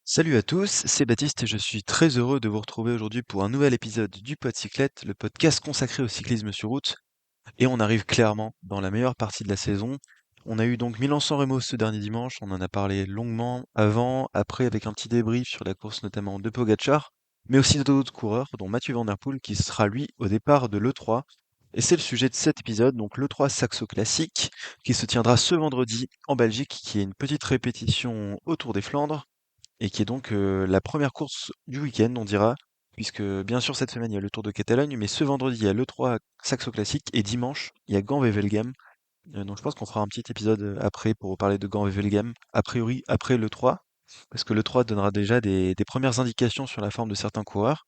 Salut à tous, c'est Baptiste et je suis très heureux de vous retrouver aujourd'hui pour un nouvel épisode du Pod Cyclette, le podcast consacré au cyclisme sur route. Et on arrive clairement dans la meilleure partie de la saison. On a eu donc Milan-San Remo ce dernier dimanche, on en a parlé longuement avant, après avec un petit débrief sur la course notamment de Pogacar, mais aussi d'autres coureurs dont Mathieu Van Der Poel qui sera lui au départ de l'E3. Et c'est le sujet de cet épisode, donc l'E3 Saxo Classique, qui se tiendra ce vendredi en Belgique, qui est une petite répétition autour des Flandres et qui est donc la première course du week-end, on dira, puisque bien sûr cette semaine il y a le Tour de Catalogne, mais ce vendredi il y a l'E3 Saxo Classique et dimanche il y a Gand-Wevelgem. Donc je pense qu'on fera un petit épisode après pour parler de Gand-Wevelgem, a priori après l'E3, parce que l'E3 donnera déjà des premières indications sur la forme de certains coureurs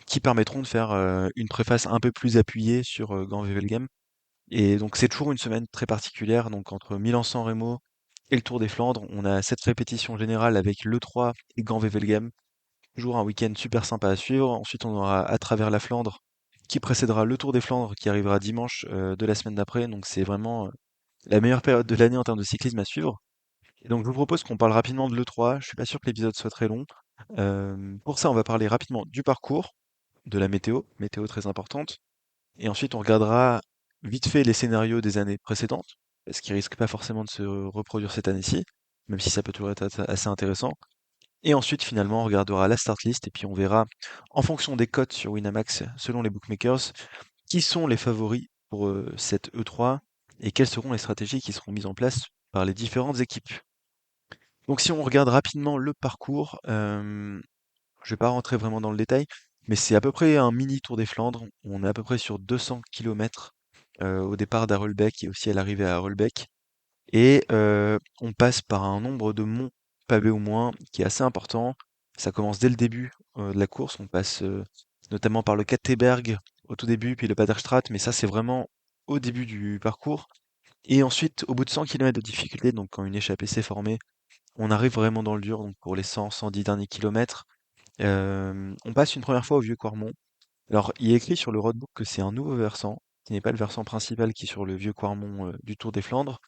qui permettront de faire une préface un peu plus appuyée sur Gand-Wevelgem. Et donc c'est toujours une semaine très particulière, donc entre Milan-San Remo et le Tour des Flandres, on a cette répétition générale avec l'E3 et Gand-Wevelgem. Toujours un week-end super sympa à suivre. Ensuite, on aura à travers la Flandre qui précédera le Tour des Flandres qui arrivera dimanche de la semaine d'après. Donc c'est vraiment la meilleure période de l'année en termes de cyclisme à suivre. Et donc je vous propose qu'on parle rapidement de l'E3. Je suis pas sûr que l'épisode soit très long. Pour ça, on va parler rapidement du parcours, de la météo, météo très importante. Et ensuite, on regardera vite fait les scénarios des années précédentes, ce qui risque pas forcément de se reproduire cette année-ci, même si ça peut toujours être assez intéressant. Et ensuite, finalement, on regardera la start list et puis on verra, en fonction des cotes sur Winamax, selon les bookmakers, qui sont les favoris pour cette E3 et quelles seront les stratégies qui seront mises en place par les différentes équipes. Donc, si on regarde rapidement le parcours, je vais pas rentrer vraiment dans le détail, mais c'est à peu près un mini Tour des Flandres. On est à peu près sur 200 kilomètres au départ d'Harelbeke et aussi à l'arrivée à Harelbeke. Et on passe par un nombre de monts pavés au moins qui est assez important. Ça commence dès le début de la course. On passe notamment par le Katteberg au tout début, puis le Paderstraat, mais ça c'est vraiment au début du parcours. Et ensuite, au bout de 100 kilomètres de difficulté, donc quand une échappée s'est formée, on arrive vraiment dans le dur, donc pour les 100-110 derniers kilomètres. On passe une première fois au Vieux Quarmont. Alors, il est écrit sur le roadbook que c'est un nouveau versant, qui n'est pas le versant principal qui est sur le Vieux Quarmont du Tour des Flandres.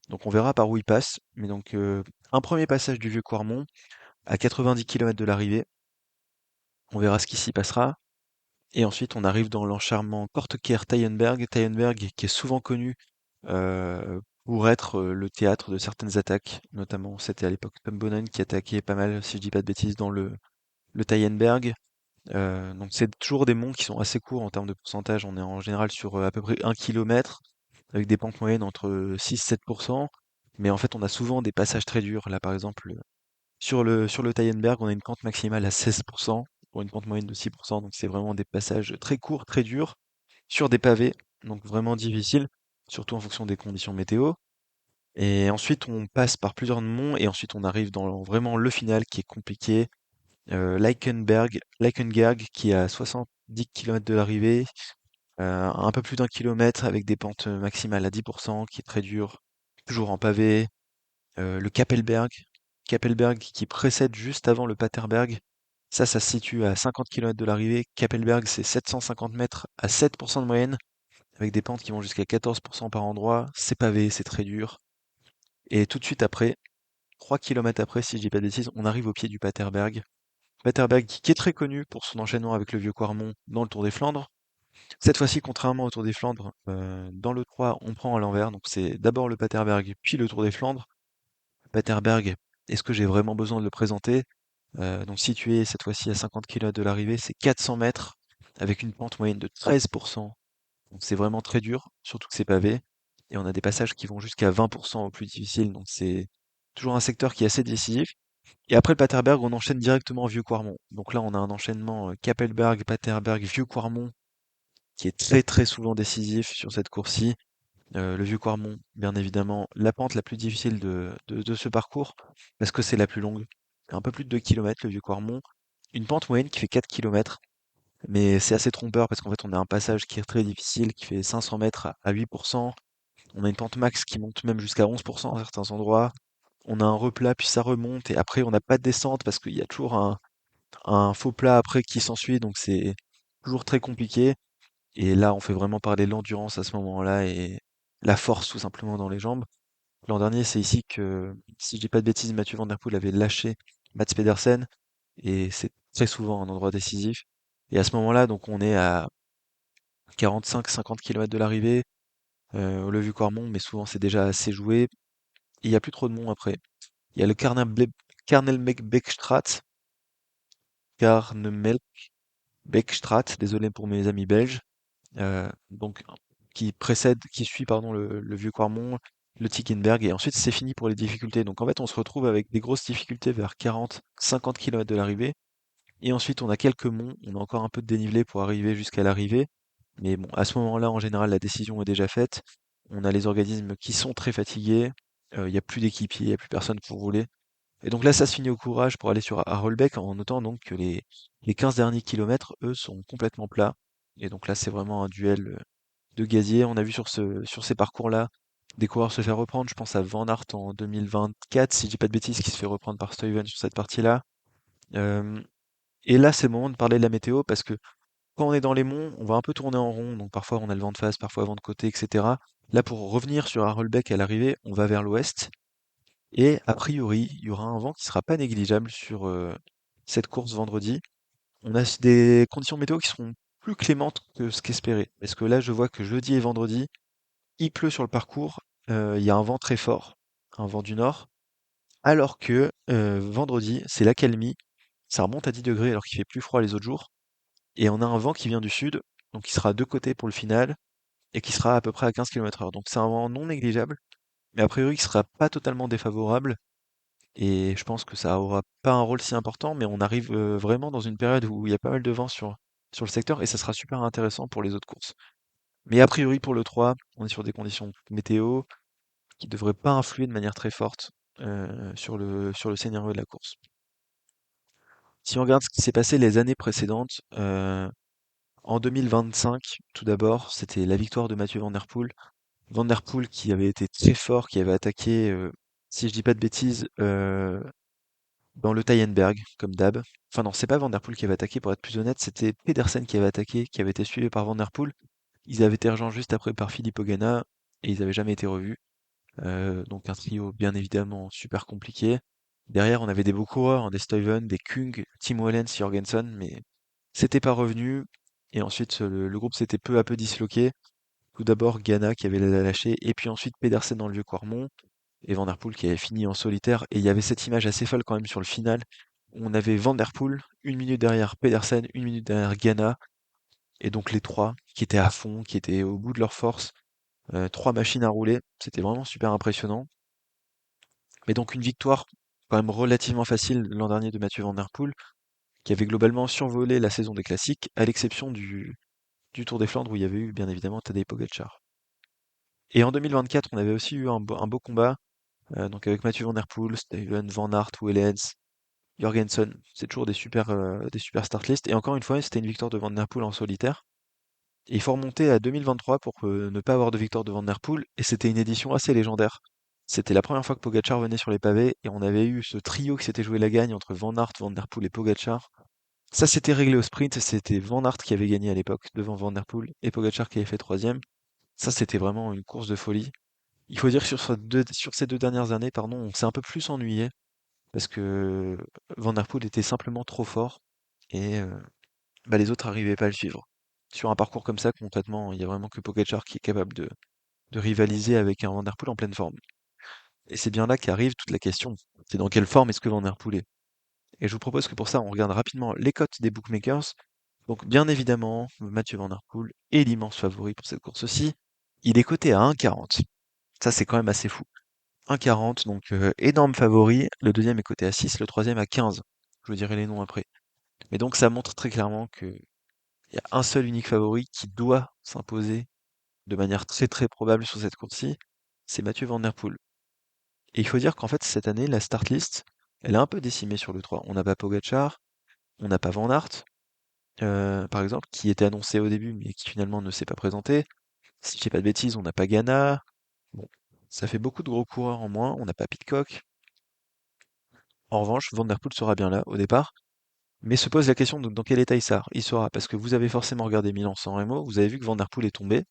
Donc on verra par où il passe. Mais donc un premier passage du Vieux Quarmont à 90 kilomètres de l'arrivée. On verra ce qui s'y passera. Et ensuite on arrive dans l'encharmant Kortekeer-Taillenberg. Taillenberg qui est souvent connu pour être le théâtre de certaines attaques. Notamment c'était à l'époque Tom Bonnen qui attaquait pas mal, si je dis pas de bêtises, dans le Taillenberg. Donc c'est toujours des monts qui sont assez courts en termes de pourcentage. On est en général sur à peu près 1 kilomètre, avec des pentes moyennes entre 6-7%. Mais en fait, on a souvent des passages très durs. Là, par exemple, sur le Taillenberg, on a une pente maximale à 16%, pour une pente moyenne de 6%. Donc c'est vraiment des passages très courts, très durs, sur des pavés, donc vraiment difficiles, surtout en fonction des conditions météo. Et ensuite, on passe par plusieurs monts, et ensuite on arrive dans vraiment le final qui est compliqué, Leikenberg, qui est à 70 kilomètres de l'arrivée, un peu plus d'1 kilomètre avec des pentes maximales à 10%, qui est très dur, toujours en pavé. Le Kapelberg qui précède juste avant le Paterberg. Ça se situe à 50 kilomètres de l'arrivée. Kapelberg, c'est 750 mètres à 7% de moyenne, avec des pentes qui vont jusqu'à 14% par endroit. C'est pavé, c'est très dur. Et tout de suite après, 3 kilomètres après, si je dis pas de bêtises, on arrive au pied du Paterberg. Paterberg qui est très connu pour son enchaînement avec le Vieux Quarmont dans le Tour des Flandres. Cette fois-ci, contrairement au Tour des Flandres, dans le 3, on prend à l'envers. Donc c'est d'abord le Paterberg, puis le Tour des Flandres. Paterberg, est-ce que j'ai vraiment besoin de le présenter? Donc situé cette fois-ci à 50 kilomètres de l'arrivée, c'est 400 mètres avec une pente moyenne de 13%. Donc c'est vraiment très dur, surtout que c'est pavé. Et on a des passages qui vont jusqu'à 20% au plus difficile. Donc c'est toujours un secteur qui est assez décisif. Et après le Paterberg, on enchaîne directement au Vieux-Quarmont. Donc là, on a un enchaînement Kapelberg, Paterberg, Vieux-Quarmont qui est très très souvent décisif sur cette course-ci. Le Vieux-Quarmont, bien évidemment, la pente la plus difficile de ce parcours, parce que c'est la plus longue. Un peu plus de 2 kilomètres le Vieux-Quarmont. Une pente moyenne qui fait 4 kilomètres, mais c'est assez trompeur parce qu'en fait on a un passage qui est très difficile, qui fait 500 mètres à 8%. On a une pente max qui monte même jusqu'à 11% à certains endroits. On a un replat, puis ça remonte, et après on n'a pas de descente parce qu'il y a toujours un faux plat après qui s'ensuit, donc c'est toujours très compliqué. Et là, on fait vraiment parler de l'endurance à ce moment-là et la force tout simplement dans les jambes. L'an dernier, c'est ici que, si je dis pas de bêtises, Mathieu Van Der Poel avait lâché Mats Pedersen, et c'est très souvent un endroit décisif. Et à ce moment-là, donc on est à 45-50 km de l'arrivée, au Levu-Cormont, mais souvent c'est déjà assez joué. Et il n'y a plus trop de monde après. Il y a le Karnemelkbeekstraat, Karnemelkbeekstraat, désolé pour mes amis belges, donc qui suit pardon le Vieux-Quarmont, le Tickenberg, et ensuite c'est fini pour les difficultés. Donc en fait on se retrouve avec des grosses difficultés vers 40-50 km de l'arrivée, et ensuite on a quelques monts, on a encore un peu de dénivelé pour arriver jusqu'à l'arrivée, mais bon, à ce moment-là en général la décision est déjà faite. On a les organismes qui sont très fatigués, il n'y a plus d'équipiers, il n'y a plus personne pour rouler. Et donc là, ça se finit au courage pour aller sur Harelbeke en notant donc que les 15 derniers kilomètres, eux, sont complètement plats. Et donc là, c'est vraiment un duel de gazier. On a vu sur ces parcours-là des coureurs se faire reprendre. Je pense à Van Aert en 2024, si je dis pas de bêtises, qui se fait reprendre par Stuyven sur cette partie-là. Euh, et là, c'est le moment de parler de la météo parce que quand on est dans les monts, on va un peu tourner en rond. Donc parfois, on a le vent de face, parfois le vent de côté, etc. Là, pour revenir sur Harelbeke à l'arrivée, on va vers l'ouest. Et a priori, il y aura un vent qui sera pas négligeable sur cette course vendredi. On a des conditions météo qui seront plus clémentes que ce qu'espéré. Parce que là, je vois que jeudi et vendredi, il pleut sur le parcours. Il y a un vent très fort, un vent du nord. Alors que vendredi, c'est l'accalmie. Ça remonte à 10 degrés alors qu'il fait plus froid les autres jours. Et on a un vent qui vient du sud, donc qui sera de côté pour le final, et qui sera à peu près à 15 km/h. Donc c'est un vent non négligeable, mais a priori qui sera pas totalement défavorable. Et je pense que ça aura pas un rôle si important, mais on arrive vraiment dans une période où il y a pas mal de vent sur le secteur et ça sera super intéressant pour les autres courses. Mais a priori pour le 3, on est sur des conditions météo qui devraient pas influer de manière très forte sur le scénario de la course. Si on regarde ce qui s'est passé les années précédentes, en 2025, tout d'abord, c'était la victoire de Mathieu Van Der Poel. Van Der Poel qui avait été très fort, qui avait attaqué, si je dis pas de bêtises, dans le Tyenberg, comme d'hab. Enfin non, c'est pas Van Der Poel qui avait attaqué, pour être plus honnête, c'était Pedersen qui avait attaqué, qui avait été suivi par Van Der Poel. Ils avaient été rejoints juste après par Philippe Ogana, et ils avaient jamais été revus. Donc un trio bien évidemment super compliqué. Derrière, on avait des beaux coureurs, hein, des Stuyven, des Kung, Tim Wellens, Jorgensen, mais c'était pas revenu. Et ensuite, le groupe s'était peu à peu disloqué. Tout d'abord, Ghana qui avait lâché, et puis ensuite Pedersen dans le Vieux-Quarmont et Van Der Poel qui avait fini en solitaire. Et il y avait cette image assez folle quand même sur le final, où on avait Van Der Poel, une minute derrière Pedersen, une minute derrière Ghana, et donc les trois qui étaient à fond, qui étaient au bout de leur force, trois machines à rouler. C'était vraiment super impressionnant. Mais donc une victoire quand même relativement facile l'an dernier de Mathieu Van Der Poel, qui avait globalement survolé la saison des classiques, à l'exception du Tour des Flandres où il y avait eu bien évidemment Tadej Pogačar. Et en 2024, on avait aussi eu un beau combat, donc avec Mathieu Van Der Poel, Steven Van Aert, Wellens, Jorgensen. C'est toujours des super start list. Et encore une fois, c'était une victoire de Van Der Poel en solitaire. Et il faut remonter à 2023 pour ne pas avoir de victoire de Van Der Poel. Et c'était une édition assez légendaire. C'était la première fois que Pogačar venait sur les pavés et on avait eu ce trio qui s'était joué la gagne entre Van Aert, Van Der Poel et Pogačar. Ça s'était réglé au sprint, c'était Van Aert qui avait gagné à l'époque devant Van Der Poel et Pogačar qui avait fait troisième. Ça, c'était vraiment une course de folie. Il faut dire que sur ces deux dernières années, pardon, on s'est un peu plus ennuyé parce que Van Der Poel était simplement trop fort et bah, les autres n'arrivaient pas à le suivre. Sur un parcours comme ça, concrètement, il y a vraiment que Pogačar qui est capable de rivaliser avec un Van Der Poel en pleine forme. Et c'est bien là qu'arrive toute la question. C'est dans quelle forme est-ce que Van Der Poel est? Et je vous propose que pour ça, on regarde rapidement les cotes des bookmakers. Donc bien évidemment, Mathieu Van Der Poel est l'immense favori pour cette course-ci. Il est coté à 1,40. Ça, c'est quand même assez fou. 1,40, donc énorme favori. Le deuxième est coté à 6, le troisième à 15. Je vous dirai les noms après. Mais donc ça montre très clairement qu'il y a un seul unique favori qui doit s'imposer de manière très très probable sur cette course-ci, c'est Mathieu Van Der Poel. Et il faut dire qu'en fait, cette année, la start list, elle est un peu décimée sur le 3. On n'a pas Pogačar, on n'a pas Van Aert, par exemple, qui était annoncé au début, mais qui finalement ne s'est pas présenté. Si je dis pas de bêtises, on n'a pas Ghana. Bon, ça fait beaucoup de gros coureurs en moins. On n'a pas Pidcock. En revanche, Van Der Poel sera bien là au départ. Mais se pose la question donc dans quel état il sera, parce que vous avez forcément regardé Milan-San Remo, vous avez vu que Van Der Poel est tombé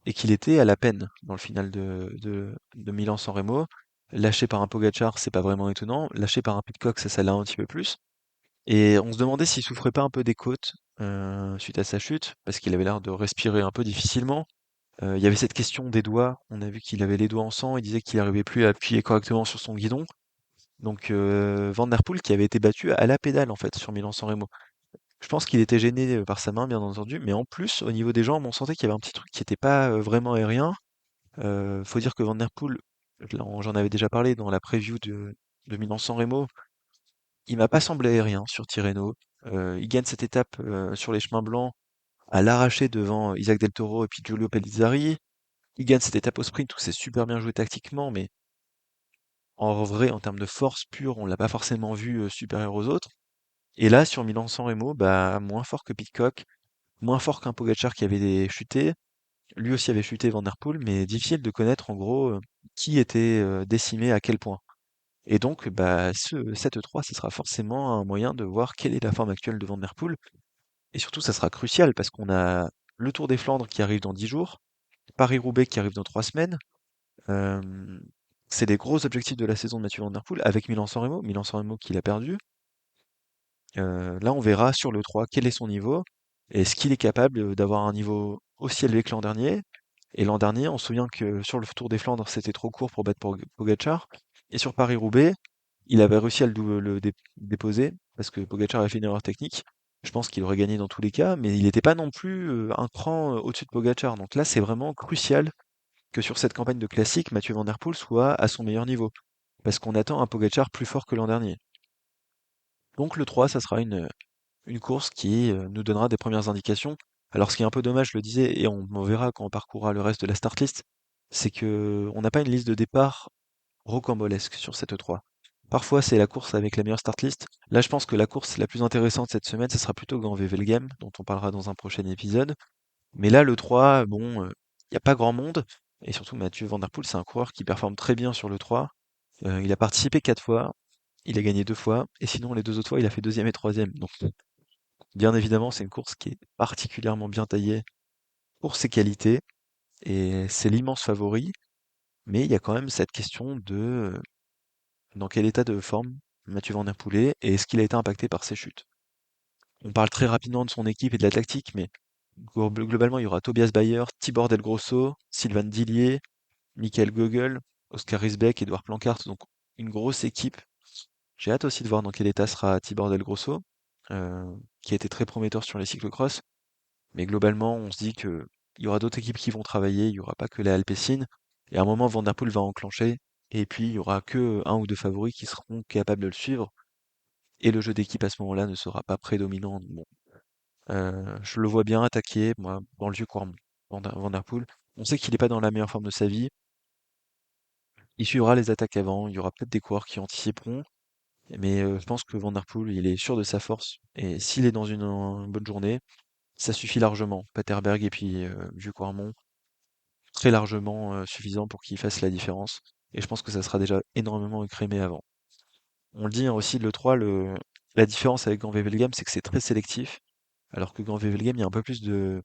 et qu'il était à la peine dans le final de Milan-San Remo. Lâché par un Pogačar, c'est pas vraiment étonnant. Lâché par un Pidcock, ça l'a un petit peu plus. Et on se demandait s'il souffrait pas un peu des côtes suite à sa chute, parce qu'il avait l'air de respirer un peu difficilement. Il y avait cette question des doigts. On a vu qu'il avait les doigts en sang. Il disait qu'il n'arrivait plus à appuyer correctement sur son guidon. Donc Van der Poel qui avait été battu à la pédale en fait sur Milan-San Remo. Je pense qu'il était gêné par sa main, bien entendu, mais en plus, au niveau des jambes, on sentait qu'il y avait un petit truc qui n'était pas vraiment aérien. Faut dire que Van der Poel, j'en avais déjà parlé dans la preview de Milan-San Remo, il m'a pas semblé aérien sur Tirreno. Il gagne cette étape sur les chemins blancs à l'arraché devant Isaac Del Toro et puis Giulio Pellizzari. Il gagne cette étape au sprint où c'est super bien joué tactiquement, mais en vrai, en termes de force pure, on l'a pas forcément vu supérieur aux autres. Et là, sur Milan-San Remo, bah, moins fort que Pidcock, moins fort qu'un Pogačar qui avait chuté. Lui aussi avait chuté Van der Poel, mais difficile de connaître en gros qui était décimé à quel point. Et donc, bah, cette E3, ce sera forcément un moyen de voir quelle est la forme actuelle de Van der Poel. Et surtout, ça sera crucial parce qu'on a le Tour des Flandres qui arrive dans 10 jours, Paris-Roubaix qui arrive dans 3 semaines. Euh, c'est des gros objectifs de la saison de Mathieu Van Der Poel avec Milan-San Remo. Milan-San Remo qu'il a perdu. Là, on verra sur le 3 quel est son niveau. Est-ce qu'il est capable d'avoir un niveau aussi élevé que l'an dernier? Et l'an dernier, on se souvient que sur le Tour des Flandres, c'était trop court pour battre Pogacar. Et sur Paris-Roubaix, il avait réussi à déposer parce que Pogacar a fait une erreur technique. Je pense qu'il aurait gagné dans tous les cas, mais il n'était pas non plus un cran au-dessus de Pogacar. Donc là, c'est vraiment crucial que sur cette campagne de classique, Mathieu Van Der Poel soit à son meilleur niveau. Parce qu'on attend un Pogacar plus fort que l'an dernier. Donc le 3, ça sera une course qui nous donnera des premières indications. Alors ce qui est un peu dommage, je le disais, et on verra quand on parcourra le reste de la start list, c'est que on n'a pas une liste de départ rocambolesque sur cette E3. Parfois c'est la course avec la meilleure start list. Là je pense que la course la plus intéressante cette semaine, ce sera plutôt Gand-Wevelgem, dont on parlera dans un prochain épisode. Mais là le 3, bon, il n'y a pas grand monde. Et surtout Mathieu Van Der Poel, c'est un coureur qui performe très bien sur le 3. Il a participé 4 fois, il a gagné 2 fois, et sinon les 2 autres fois il a fait deuxième et troisième. Donc bien évidemment, c'est une course qui est particulièrement bien taillée pour ses qualités et c'est l'immense favori, mais il y a quand même cette question de dans quel état de forme Mathieu Van Der Poel est et est-ce qu'il a été impacté par ses chutes. On parle très rapidement de son équipe et de la tactique, mais globalement, il y aura Tobias Bayer, Tibor Del Grosso, Sylvain Dillier, Michael Gogel, Oscar Risbeck, Edouard Plancart, donc une grosse équipe. J'ai hâte aussi de voir dans quel état sera Tibor Del Grosso, qui a été très prometteur sur les cyclocross. Mais globalement, on se dit que il y aura d'autres équipes qui vont travailler, il y aura pas que la Alpecin. Et à un moment, Van Der Poel va enclencher. Et puis, il y aura que un ou deux favoris qui seront capables de le suivre. Et le jeu d'équipe à ce moment-là ne sera pas prédominant. Bon, je le vois bien attaquer, moi, dans le vieux Quarmont, Van Der Poel. On sait qu'il n'est pas dans la meilleure forme de sa vie. Il suivra les attaques avant. Il y aura peut-être des coureurs qui anticiperont. Mais je pense que Van Der Poel, il est sûr de sa force. Et s'il est dans une bonne journée, ça suffit largement. Paterberg et puis vieux Quarmont très largement suffisant pour qu'il fasse la différence. Et je pense que ça sera déjà énormément écrémé avant. On le dit hein, aussi, le 3, la différence avec Gand-Wevelgem, c'est que c'est très sélectif. Alors que Gand-Wevelgem, il y a un peu plus de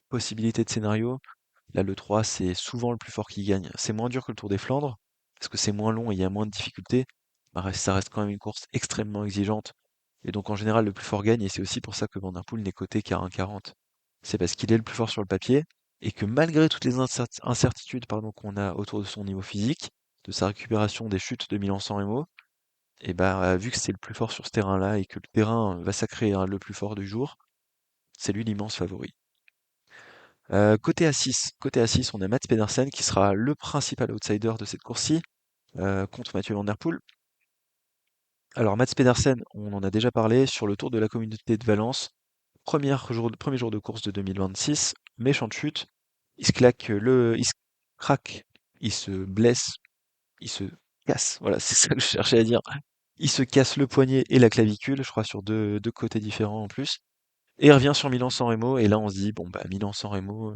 possibilités de scénario. Là, le 3, c'est souvent le plus fort qui gagne. C'est moins dur que le Tour des Flandres, parce que c'est moins long et il y a moins de difficultés. Ça reste quand même une course extrêmement exigeante. Et donc, en général, le plus fort gagne, et c'est aussi pour ça que Van Der Poel n'est coté qu'à 1,40. C'est parce qu'il est le plus fort sur le papier, et que malgré toutes les incertitudes pardon, qu'on a autour de son niveau physique, de sa récupération des chutes de Milan-San Remo, et bah, vu que c'est le plus fort sur ce terrain-là, et que le terrain va sacrer hein, le plus fort du jour, c'est lui l'immense favori. Côté A6, on a Mats Pedersen qui sera le principal outsider de cette course-ci contre Mathieu Van Der Poel. Alors Mats Pedersen, on en a déjà parlé sur le Tour de la Communauté de Valence, premier jour de course de 2026, méchante chute, il se craque, il se blesse, il se casse, voilà, c'est ça que je cherchais à dire. Il se casse le poignet et la clavicule, je crois sur deux côtés différents en plus, et il revient sur Milan-San Remo, et là on se dit, bon bah Milan-San Remo,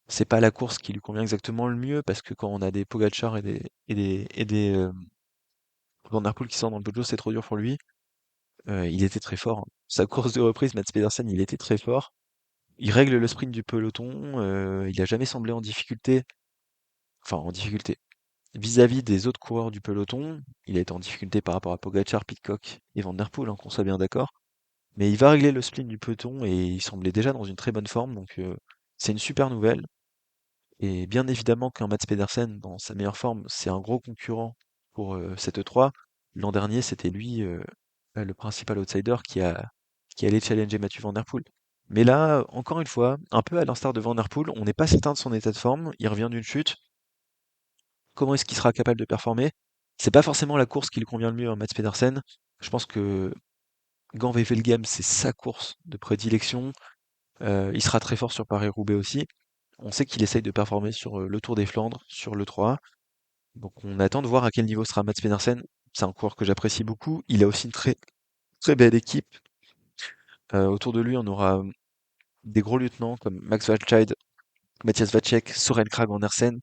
c'est pas la course qui lui convient exactement le mieux parce que quand on a des Pogacar et des Van Der Poel qui sortent dans le peloton, c'est trop dur pour lui. Il était très fort, hein. Sa course de reprise, Mats Pedersen, il était très fort. Il règle le sprint du peloton. Il a jamais semblé en difficulté. Enfin, en difficulté. vis-à-vis des autres coureurs du peloton, il a été en difficulté par rapport à Pogačar, Pidcock et Van Der Poel, hein, qu'on soit bien d'accord. Mais il va régler le spleen du peloton et il semblait déjà dans une très bonne forme, donc c'est une super nouvelle. Et bien évidemment qu'un Mats Pedersen, dans sa meilleure forme, c'est un gros concurrent pour cette E3. L'an dernier, c'était lui le principal outsider qui allait challenger Mathieu Van Der Poel. Mais là, encore une fois, un peu à l'instar de Van Der Poel, on n'est pas certain de son état de forme. Il revient d'une chute. Comment est-ce qu'il sera capable de performer? C'est pas forcément la course qui lui convient le mieux à Mats Pedersen. Je pense que Gand-Wevelgem, c'est sa course de prédilection. Il sera très fort sur Paris-Roubaix aussi. On sait qu'il essaye de performer sur le Tour des Flandres, sur le 3. Donc on attend de voir à quel niveau sera Mats Pedersen. C'est un coureur que j'apprécie beaucoup. Il a aussi une très très belle équipe. Autour de lui, on aura des gros lieutenants comme Max Walscheid, Matthias Vacek, Soren Kragh Andersen.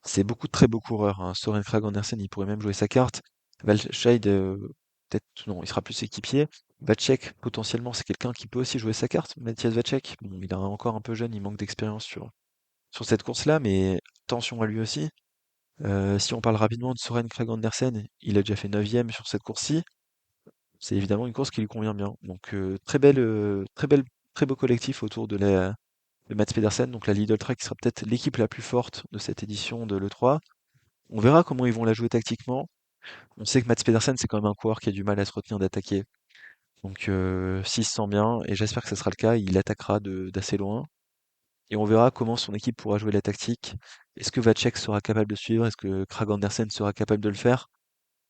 C'est beaucoup de très beaux coureurs, hein. Soren Kragh Andersen, il pourrait même jouer sa carte. Walscheid, peut-être non, il sera plus équipier. Vacek, potentiellement, c'est quelqu'un qui peut aussi jouer sa carte. Matthias Vacek, bon, il est encore un peu jeune, il manque d'expérience sur cette course-là, mais attention à lui aussi. Si on parle rapidement de Soren Kragh Andersen, il a déjà fait 9e sur cette course-ci. C'est évidemment une course qui lui convient bien. Donc très beau collectif autour de Mats Pedersen. Donc la Lidl Trek sera peut-être l'équipe la plus forte de cette édition de l'E3. On verra comment ils vont la jouer tactiquement. On sait que Mats Pedersen, c'est quand même un coureur qui a du mal à se retenir d'attaquer. Donc s'il se sent bien, et j'espère que ce sera le cas, il attaquera d'assez loin. Et on verra comment son équipe pourra jouer la tactique. Est-ce que Vacek sera capable de suivre? Est-ce que Kragh Andersen sera capable de le faire?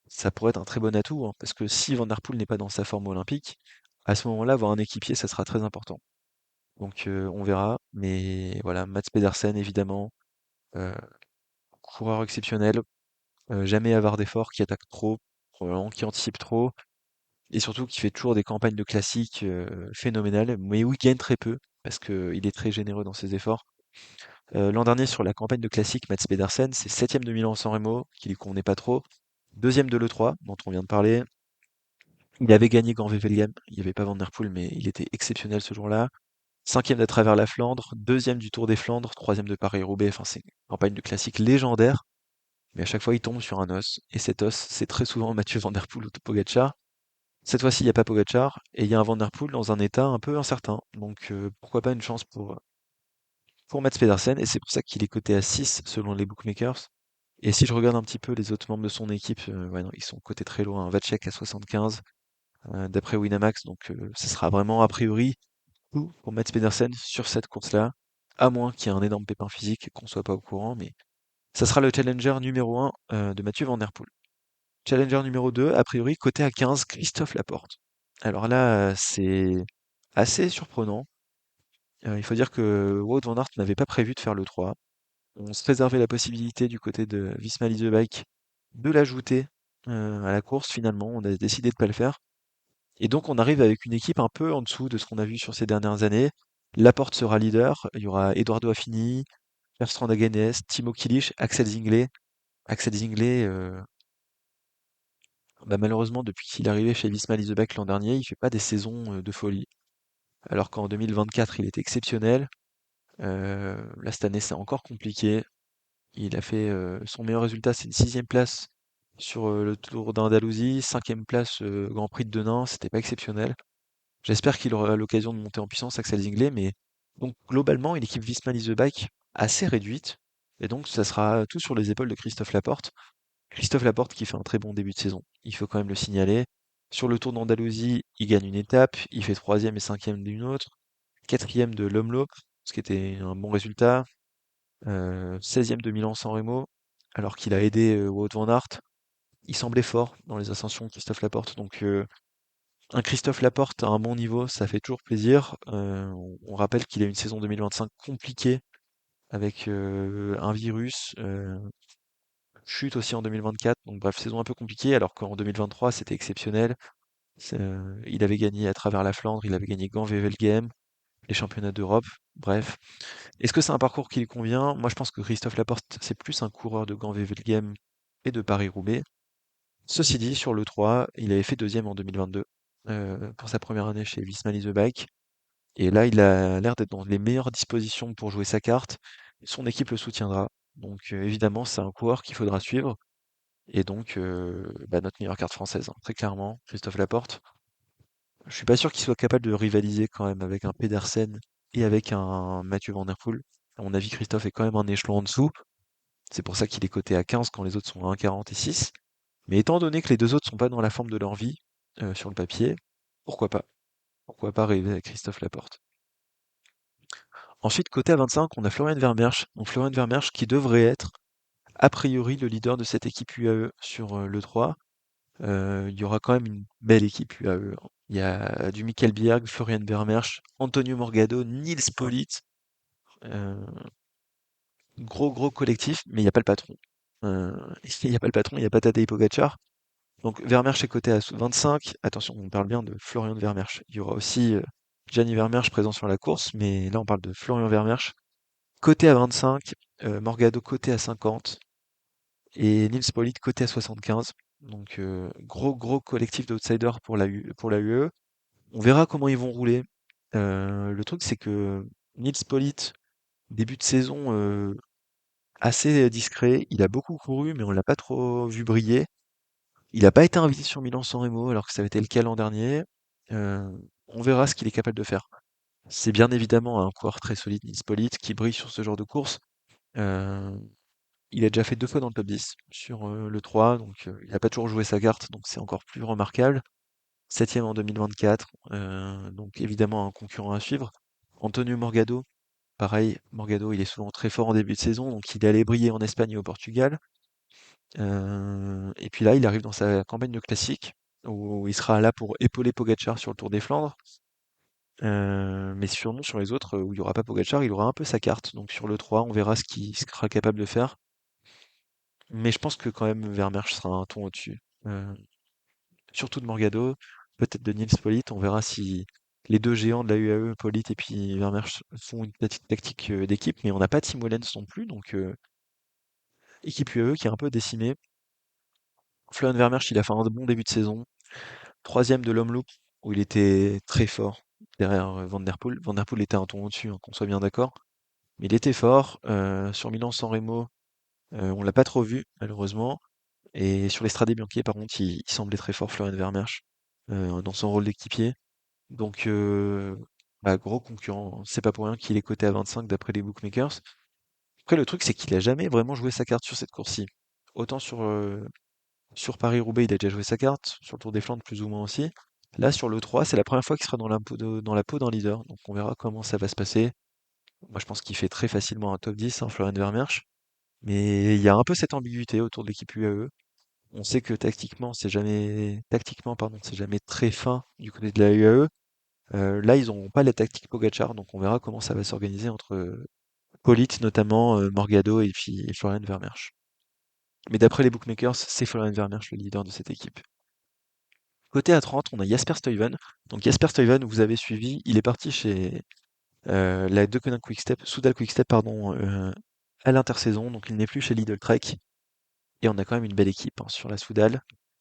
Ça pourrait être un très bon atout, hein, parce que si Van Der Poel n'est pas dans sa forme olympique, à ce moment-là, avoir un équipier, ça sera très important. Donc on verra. Mais voilà, Mats Pedersen, évidemment, euh, coureur exceptionnel, jamais avare d'effort, qui attaque trop, probablement qui anticipe trop, et surtout qui fait toujours des campagnes de classiques phénoménales, mais où il gagne très peu, parce qu'il est très généreux dans ses efforts. L'an dernier, sur la campagne de classique, Mats Pedersen, c'est 7e de Milan-San Remo, qui lui convenait pas trop. Deuxième de l'E3, dont on vient de parler. Il avait gagné Gand-Wevelgem, il n'y avait pas Van Der Poel, mais il était exceptionnel ce jour-là. Cinquième de travers la Flandre, deuxième du Tour des Flandres, troisième de Paris-Roubaix. Enfin, c'est une campagne de classique légendaire, mais à chaque fois, il tombe sur un os. Et cet os, c'est très souvent Mathieu Van Der Poel ou Pogačar. Cette fois-ci, il n'y a pas Pogačar, et il y a un Van Der Poel dans un état un peu incertain. Donc, pourquoi pas une chance pour Mats Pedersen, et c'est pour ça qu'il est coté à 6 selon les bookmakers. Et si je regarde un petit peu les autres membres de son équipe, ouais, non, ils sont cotés très loin. Vacek à 75, d'après Winamax, donc ce sera vraiment a priori tout pour Mats Pedersen sur cette course-là, à moins qu'il y ait un énorme pépin physique qu'on soit pas au courant, mais ça sera le challenger numéro 1 de Mathieu Van Der Poel. Challenger numéro 2, a priori, coté à 15, Christophe Laporte. Alors là, c'est assez surprenant. Il faut dire que Wout van Aert n'avait pas prévu de faire le 3. On se réservait la possibilité du côté de Visma Leasebike de l'ajouter à la course. Finalement, on a décidé de pas le faire. Et donc, on arrive avec une équipe un peu en dessous de ce qu'on a vu sur ces dernières années. Laporte sera leader. Il y aura Eduardo Affini, Bertrand Dagenès, Timo Kilic, Axel Zinglet. Axel Zinglet, bah, malheureusement, depuis qu'il est arrivé chez Visma Leasebike l'an dernier, il fait pas des saisons de folie. Alors qu'en 2024, il était exceptionnel. Là, cette année, c'est encore compliqué. Il a fait son meilleur résultat, c'est une sixième place sur le Tour d'Andalousie, cinquième place Grand Prix de Denain, c'était pas exceptionnel. J'espère qu'il aura l'occasion de monter en puissance, Axel Zinglet, mais donc globalement, une équipe Visma Leasebike assez réduite, et donc ça sera tout sur les épaules de Christophe Laporte. Christophe Laporte qui fait un très bon début de saison, il faut quand même le signaler. Sur le Tour d'Andalousie, il gagne une étape, il fait troisième et cinquième d'une autre, quatrième de l'Omloop, ce qui était un bon résultat, 16e de Milan-San Remo, alors qu'il a aidé Wout van Aert. Il semblait fort dans les ascensions, Christophe Laporte. Donc un Christophe Laporte à un bon niveau, ça fait toujours plaisir. On rappelle qu'il a une saison 2025 compliquée avec un virus, chute aussi en 2024. Donc bref, saison un peu compliquée, alors qu'en 2023, c'était exceptionnel. Il avait gagné à travers la Flandre, il avait gagné Gand-Wevelgem, les championnats d'Europe. Bref, est-ce que c'est un parcours qui lui convient? Moi, je pense que Christophe Laporte, c'est plus un coureur de Gand-Wevelgem et de Paris-Roubaix. Ceci dit, sur le 3, il avait fait deuxième en 2022 pour sa première année chez Visma Leasebike. Et là, il a l'air d'être dans les meilleures dispositions pour jouer sa carte. Son équipe le soutiendra. Donc évidemment, c'est un coureur qu'il faudra suivre. Et donc, bah, notre meilleure carte française, hein, très clairement, Christophe Laporte. Je suis pas sûr qu'il soit capable de rivaliser quand même avec un Pedersen et avec un Mathieu Van Der Poel. À mon avis, Christophe est quand même un échelon en dessous. C'est pour ça qu'il est coté à 15 quand les autres sont à 1,40 et 6. Mais étant donné que les deux autres sont pas dans la forme de leur vie, sur le papier, pourquoi pas? Pourquoi pas rêver avec Christophe Laporte? Ensuite, côté à 25, on a Florian Vermeersch. Donc Florian Vermeersch qui devrait être, a priori, le leader de cette équipe UAE sur le 3. Il y aura quand même une belle équipe UAE, hein. Il y a du Michael Bjerg, Florian Vermeersch, Antonio Morgado, Nils Politt. euh, gros collectif, mais il n'y a pas le patron. Euh, il n'y a pas le patron, il n'y a pas Tadej Pogacar. Donc Vermeersch est coté à 25. Attention, on parle bien de Florian Vermeersch. Il y aura aussi Gianni Vermeersch présent sur la course, mais là on parle de Florian Vermeersch. Coté à 25, Morgado coté à 50 et Nils Politt coté à 75. Donc gros collectif d'outsiders pour pour la UE. On verra comment ils vont rouler. Le truc c'est que Nils Politt, début de saison assez discret. Il a beaucoup couru, mais on l'a pas trop vu briller. Il n'a pas été invité sur Milan-San Remo alors que ça avait été le cas l'an dernier. Euh, on verra ce qu'il est capable de faire. C'est bien évidemment un coureur très solide, Nils Politt, qui brille sur ce genre de course. Euh, il a déjà fait 2 fois dans le top 10 sur le 3, donc il n'a pas toujours joué sa carte, donc c'est encore plus remarquable. Septième en 2024, donc évidemment un concurrent à suivre. Antonio Morgado, pareil, Morgado il est souvent très fort en début de saison, donc il est allé briller en Espagne et au Portugal. Et puis là, il arrive dans sa campagne de classique, où il sera là pour épauler Pogacar sur le Tour des Flandres. Mais sûrement sur les autres, où il y aura pas Pogacar, il aura un peu sa carte. Donc sur le 3, on verra ce qu'il sera capable de faire. Mais je pense que quand même Vermeersch sera un ton au-dessus. Euh, Surtout de Morgado, peut-être de Nils Politt. On verra si les deux géants de la UAE, Politt et puis Vermeersch, font une petite tactique d'équipe. Mais on n'a pas Tim Wellens non plus, donc équipe UAE qui est un peu décimée. Florian Vermeersch, il a fait un bon début de saison. Troisième de l'Omloop, où il était très fort derrière Van Der Poel. Van Der Poel était un ton au-dessus, hein, qu'on soit bien d'accord. Mais il était fort. Sur Milan-San Remo, on l'a pas trop vu, malheureusement. Et sur l'Estrade Bianchi, par contre, il semblait très fort, Florian Vermeersch, dans son rôle d'équipier. Donc, bah, gros concurrent, hein. C'est pas pour rien qu'il est coté à 25 d'après les bookmakers. Après, le truc, c'est qu'il a jamais vraiment joué sa carte sur cette course-ci. Autant sur Paris-Roubaix, il a déjà joué sa carte, sur le Tour des Flandres plus ou moins aussi. Là, sur le 3, c'est la première fois qu'il sera dans la peau d'un leader, donc on verra comment ça va se passer. Moi, je pense qu'il fait très facilement un top 10, hein, Florian Vermeersch, mais il y a un peu cette ambiguïté autour de l'équipe UAE. On sait que tactiquement, pardon, c'est jamais très fin du côté de la UAE. Là, ils n'ont pas la tactique Pogacar, donc on verra comment ça va s'organiser entre Politt notamment, Morgado et puis Florian Vermeersch. Mais d'après les bookmakers, c'est Florian Vermeersch le leader de cette équipe. Côté à 30, on a Jasper Stuyven. Donc Jasper Stuyven, vous avez suivi, il est parti chez la Deceuninck Quickstep, Soudal Quickstep, pardon, à l'intersaison. Donc il n'est plus chez Lidl Trek. Et on a quand même une belle équipe, hein, sur la Soudal.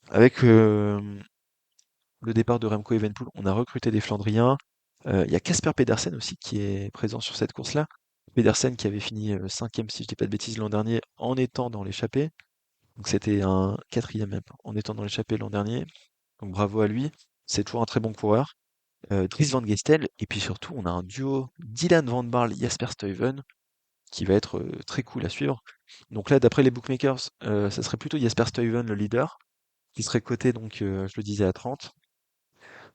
Avec le départ de Remco Evenepoel, on a recruté des Flandriens. Il y a Casper Pedersen aussi qui est présent sur cette course-là. Pedersen qui avait fini cinquième, si je dis pas de bêtises, l'an dernier en étant dans l'échappée. Donc c'était un quatrième même, en étant dans l'échappée l'an dernier. Donc bravo à lui. C'est toujours un très bon coureur. Dries Van Gestel, et puis surtout, on a un duo Dylan Van Baarle, Jasper Stuyven, qui va être très cool à suivre. Donc là, d'après les bookmakers, ça serait plutôt Jasper Stuyven le leader, qui serait coté, donc, je le disais, à 30.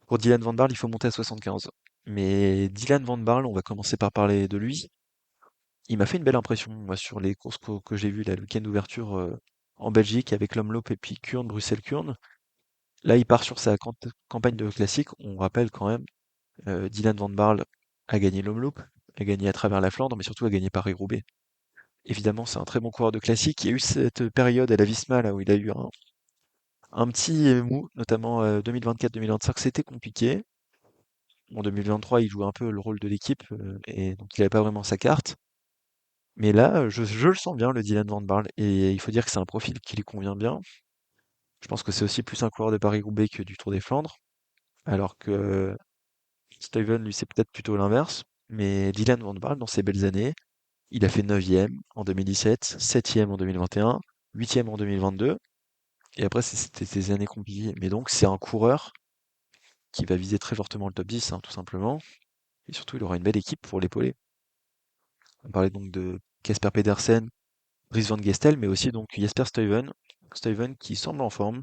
Pour Dylan Van Baarle, il faut monter à 75. Mais Dylan Van Baarle, on va commencer par parler de lui. Il m'a fait une belle impression, moi, sur les courses que j'ai vues, là, le week-end d'ouverture en Belgique, avec l'Omloop et puis Kuurne, Bruxelles-Kuurne. Là, il part sur sa campagne de classique. On rappelle quand même, Dylan Van Baarle a gagné l'Omloop, a gagné à travers la Flandre, mais surtout a gagné Paris-Roubaix. Évidemment, c'est un très bon coureur de classique. Il y a eu cette période à la Visma là où il a eu un petit mou, notamment 2024-2025, c'était compliqué. En 2023, il jouait un peu le rôle de l'équipe et donc il n'avait pas vraiment sa carte. Mais là, je le sens bien, le Dylan Van Baarle, et il faut dire que c'est un profil qui lui convient bien. Je pense que c'est aussi plus un coureur de Paris-Roubaix que du Tour des Flandres, alors que Steven, lui, c'est peut-être plutôt l'inverse. Mais Dylan Van Baarle, dans ses belles années, Il a fait 9e en 2017, 7e en 2021, 8e en 2022. Et après, c'était des années compliquées. Mais donc, c'est un coureur qui va viser très fortement le top 10, hein, tout simplement. Et surtout, il aura une belle équipe pour l'épauler. On parlait donc de Casper Pedersen, Dries Van Gestel, mais aussi donc Jesper Stuyven. Stuyven qui semble en forme,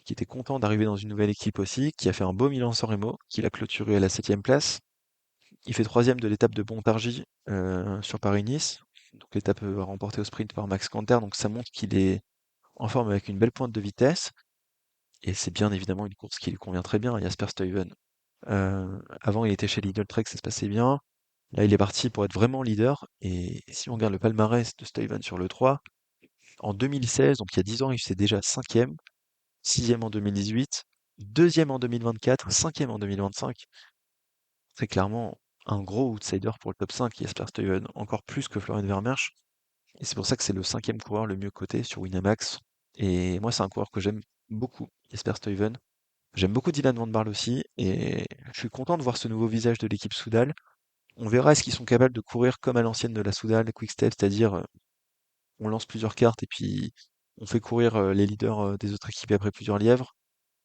qui était content d'arriver dans une nouvelle équipe aussi, qui a fait un beau Milan-San Remo, qu'il a clôturé à la 7e place. Il fait troisième de l'étape de Montargis sur Paris-Nice. Donc l'étape remportée au sprint par Max Canter, donc ça montre qu'il est en forme avec une belle pointe de vitesse. Et c'est bien évidemment une course qui lui convient très bien à Jasper Stuyven. Avant, il était chez Lidl Trek, ça se passait bien. Là, il est parti pour être vraiment leader. Et si on regarde le palmarès de Stuyven sur le 3, en 2016, donc il y a 10 ans, il faisait déjà cinquième, sixième en 2018, deuxième en 2024, cinquième en 2025. Très clairement, un gros outsider pour le top 5, Jasper Stuyven, encore plus que Florian Vermeersch. Et c'est pour ça que c'est le cinquième coureur le mieux coté sur Winamax. Et moi, c'est un coureur que j'aime beaucoup, Jasper Stuyven. J'aime beaucoup Dylan Van Barle aussi, et je suis content de voir ce nouveau visage de l'équipe Soudal. On verra est-ce qu'ils sont capables de courir comme à l'ancienne de la Soudal, Quick Step, c'est-à-dire on lance plusieurs cartes et puis on fait courir les leaders des autres équipes après plusieurs lièvres.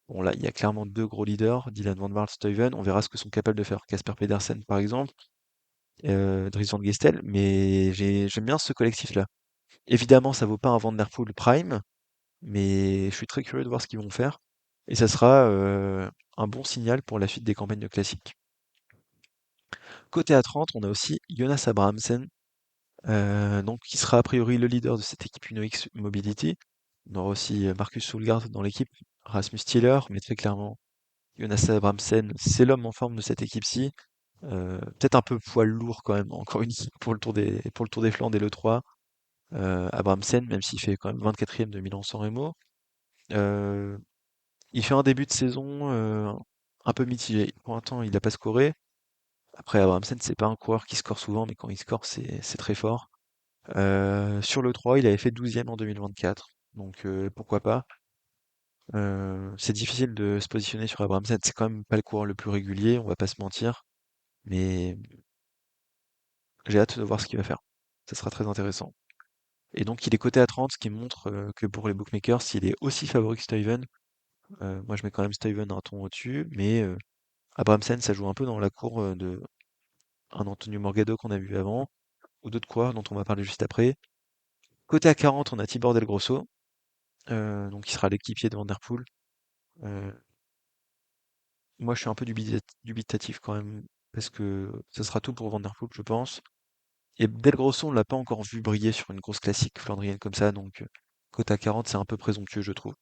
Bon là, il y a clairement deux gros leaders, Dylan Van Barle, Stuyven. On verra ce que sont capables de faire Casper Pedersen par exemple, Dries Van Gestel, mais j'aime bien ce collectif-là. Évidemment, ça vaut pas un Van Der Poel Prime, mais je suis très curieux de voir ce qu'ils vont faire. Et ça sera un bon signal pour la suite des campagnes de classiques. Côté A30, on a aussi Jonas Abrahamsen, donc qui sera a priori le leader de cette équipe UnoX Mobility. On aura aussi Marcus Soulgaard dans l'équipe, Rasmus Stiller, mais très clairement, Jonas Abrahamsen, c'est l'homme en forme de cette équipe-ci. Peut-être un peu poil lourd quand même, encore une fois, pour le Tour des Flandres et le 3. Abrahamsen, même s'il fait quand même 24e de Milan-San Remo. Euh, il fait un début de saison un peu mitigé. Pour l'instant, il n'a pas scoré. Après, Abrahamsen, c'est pas un coureur qui score souvent, mais quand il score, c'est très fort. Sur le 3, il avait fait 12e en 2024, donc pourquoi pas. C'est difficile de se positionner sur Abrahamsen, c'est quand même pas le coureur le plus régulier, on va pas se mentir, mais j'ai hâte de voir ce qu'il va faire. Ça sera très intéressant. Et donc il est coté à 30, ce qui montre que pour les bookmakers, s'il est aussi favori que Stuyven, moi je mets quand même Stuyven un ton au-dessus, mais Abrahamsen, ça joue un peu dans la cour de un Antonio Morgado qu'on a vu avant, ou d'autres coureurs dont on va parler juste après. Côté à 40, on a Tibor Del Grosso, donc il sera l'équipier de Van Der Poel. Euh, Moi, je suis un peu dubitatif quand même, parce que ça sera tout pour Van Der Poel, je pense. Et Del Grosso, on l'a pas encore vu briller sur une course classique flandrienne comme ça, donc côté à 40, c'est un peu présomptueux, je trouve.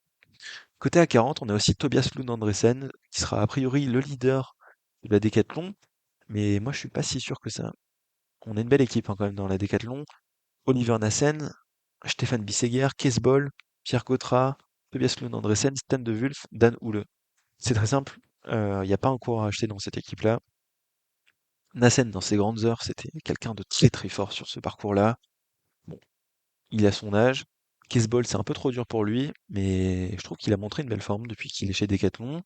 Côté à 40, on a aussi Tobias Lund Andresen, qui sera a priori le leader de la Décathlon, mais moi, je suis pas si sûr que ça. On a une belle équipe hein, quand même dans la Décathlon. Oliver Nassen, Stéphane Bisseguer, Kees Bol, Pierre Cottra, Tobias Lund Andresen, Stan de Wulf, Dan Houle. C'est très simple. Il n'y a pas un coureur à acheter dans cette équipe-là. Nassen, dans ses grandes heures, c'était quelqu'un de très très fort sur ce parcours-là. Bon, il a son âge. Kesbol, c'est un peu trop dur pour lui, mais je trouve qu'il a montré une belle forme depuis qu'il est chez Decathlon.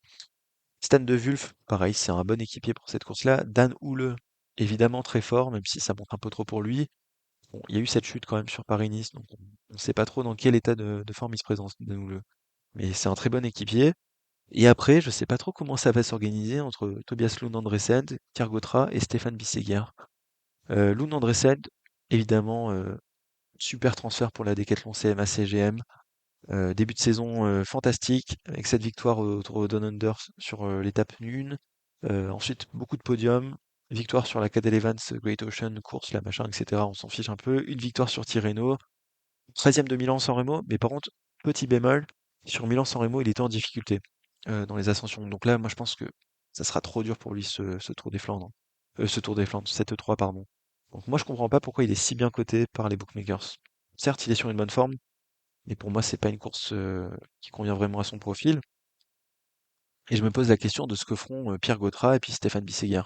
Stan de Wulf, pareil, c'est un bon équipier pour cette course-là. Dan Houle, évidemment très fort, même si ça monte un peu trop pour lui. Bon, il y a eu cette chute quand même sur Paris-Nice, donc on ne sait pas trop dans quel état de forme il se présente, Dan Houle. Mais c'est un très bon équipier. Et après, je sais pas trop comment ça va s'organiser entre Tobias Lund Andresen, Pierre Gautra et Stéphane Bisseguer. Lund Andresen, évidemment, super transfert pour la Decathlon CMA CGM. Début de saison fantastique, avec cette victoire au Tour Down Under sur l'étape 1. Ensuite, beaucoup de podiums. Victoire sur la Cadel Evans Great Ocean course, la machin, etc. On s'en fiche un peu. Une victoire sur Tirreno. 13e de Milan-San Remo, mais par contre, petit bémol, sur Milan-San Remo, il était en difficulté dans les ascensions. Donc là, moi, je pense que ça sera trop dur pour lui ce Tour des Flandres. Ce Tour des Flandres, cette E3, pardon. Donc moi, je comprends pas pourquoi il est si bien coté par les bookmakers. Certes, il est sur une bonne forme, mais pour moi, c'est pas une course qui convient vraiment à son profil. Et je me pose la question de ce que feront Pierre Gautra et puis Stéphane Bisseguer.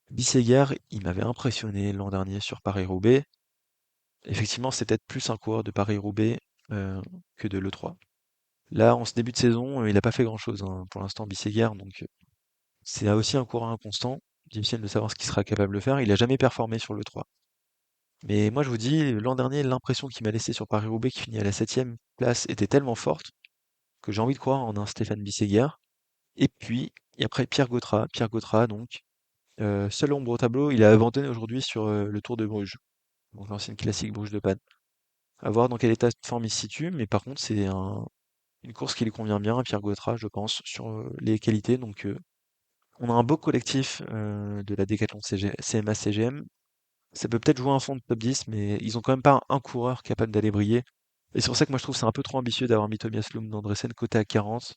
Bisseguer, il m'avait impressionné l'an dernier sur Paris-Roubaix. Effectivement, c'est peut-être plus un coureur de Paris-Roubaix que de l'E3. Là, en ce début de saison, il a pas fait grand-chose, hein, pour l'instant, Bisseguer, donc c'est aussi un coureur inconstant. Difficile de savoir ce qu'il sera capable de faire. Il a jamais performé sur l'E3. Mais moi, je vous dis, l'an dernier, l'impression qu'il m'a laissé sur Paris-Roubaix, qui finit à la septième place, était tellement forte que j'ai envie de croire en un Stéphane Bisseguer. Et après, Pierre Gautrat. Pierre Gautrat, donc, seul ombre au tableau, il a abandonné aujourd'hui sur le Tour de Bruges, donc l'ancienne classique Bruges de Panne. À voir dans quel état de forme il se situe, mais par contre, une course qui lui convient bien à Pierre Gautrat, je pense, sur les qualités. Donc, on a un beau collectif de la Décathlon CMA-CGM. Ça peut peut-être jouer un fond de top 10, mais ils ont quand même pas un coureur capable d'aller briller. Et c'est pour ça que moi je trouve que c'est un peu trop ambitieux d'avoir mis Tobias Lund d'Andresen côté à 40.